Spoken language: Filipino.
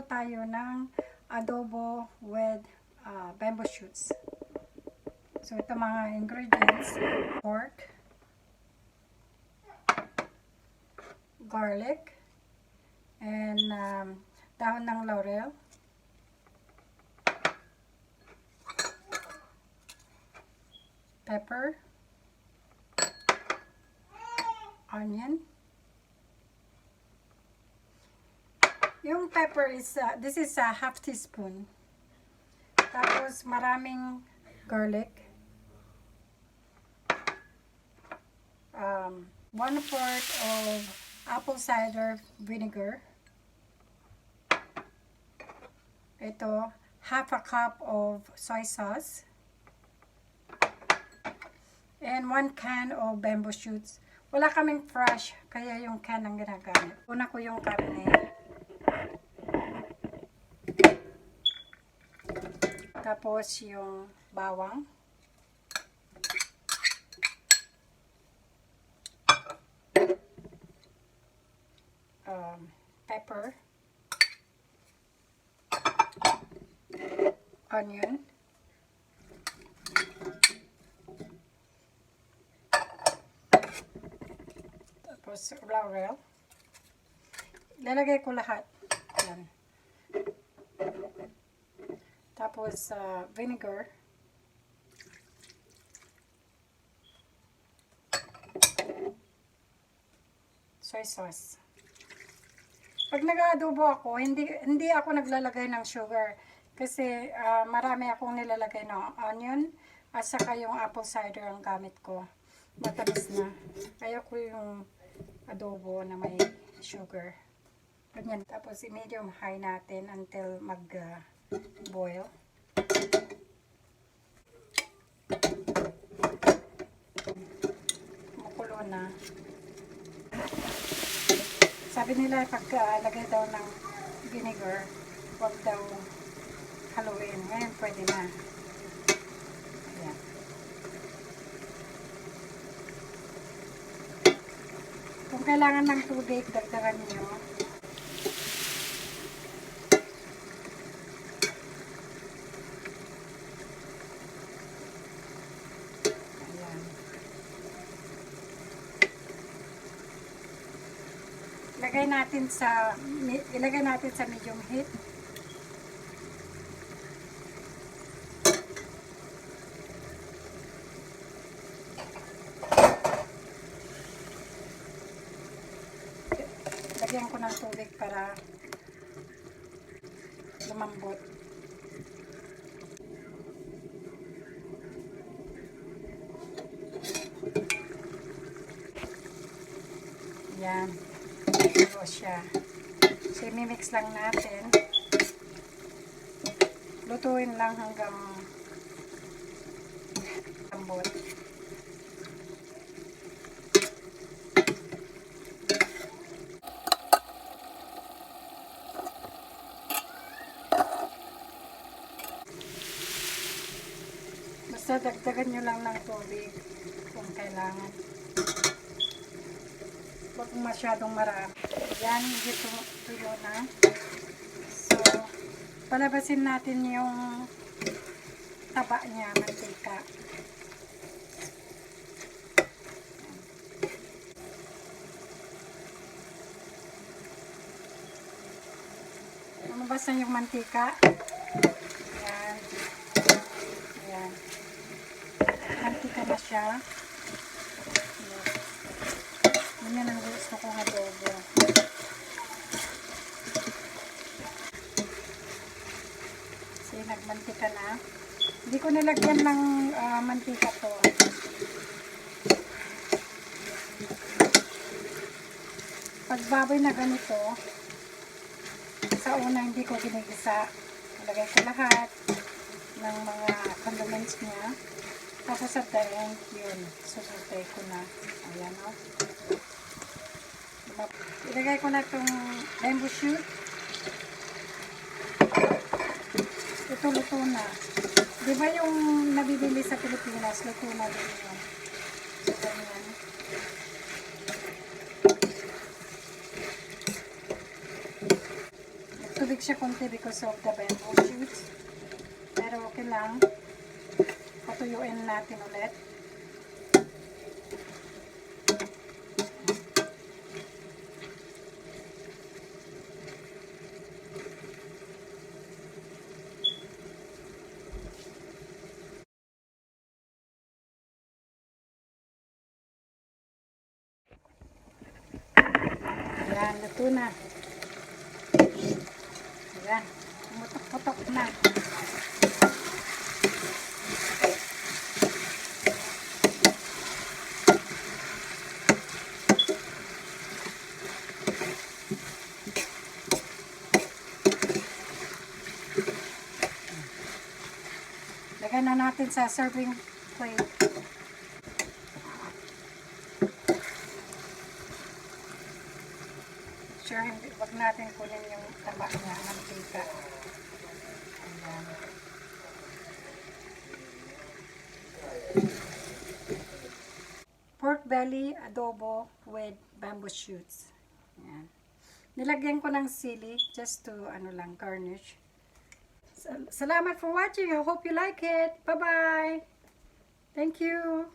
magluluto tayo ng adobo with bamboo shoots. So, ito mga ingredients: pork, garlic, and dahon ng laurel, pepper, onion. Yung pepper is, this is a half teaspoon. Tapos maraming garlic. 1/4 of apple cider vinegar. Ito, half a cup of soy sauce. And 1 can of bamboo shoots. Wala kaming fresh, kaya yung can ang ginagamit. Una ko yung karne. Tapos yung bawang. Pepper. Onion. Tapos laurel. Lalagay ko lahat. Yan. Tapos, vinegar. Soy sauce. Pag nag-adobo ako, hindi ako naglalagay ng sugar. Kasi, marami akong nilalagay ng onion at saka yung apple cider ang gamit ko. Matamis na. Kaya ko yung adobo na may sugar. Ganyan. Tapos, i-medium high natin until mag-boil. Kumukulo na. Sabi nila pagkalagay daw ng vinegar, huwag daw haluin. Ngayon pwede na. Ayan. Kung kailangan ng tubig, dagdagan nyo. Ilagay natin sa medium heat. Lagyan ko ng tubig para lumambot. Yan. Ito siya. So, mimix lang natin. Lutuin lang hanggang lambot. Basta dagdagan nyo lang ng tubig kung kailangan. Huwag masyadong marami. Yan, dito tuyo na. So, palabasin natin yung taba niya, mantika. Lumabas na yung mantika. Ayan. Ayan. Mantika na siya. Yan ang gusto kong adobo. Kasi nagmantika na. Hindi ko nilagyan ng mantika to. Pag baboy na ganito, sa una hindi ko ginigisa. Nalagay ko lahat ng mga condiments niya. Tapos at the end, yun, susutay ko na. Ayan o. Ilagay ko na itong bamboo shoot. Ito luto na. Di ba yung nabibili sa Pilipinas, luto na din yun. So, ganyan. tubig siya konti because of the bamboo shoots. Pero okay lang. Patuyuin natin ulit. Ayan, luto na. Ayan, pumutok-putok na. Lagyan na natin sa serving plate. Sure, wag natin kunin yung taba niya, mantika. Ayan. Pork belly adobo with bamboo shoots. Ayan. Nilagyan ko ng sili just to garnish. Salamat for watching. I hope you like it. Bye-bye. Thank you.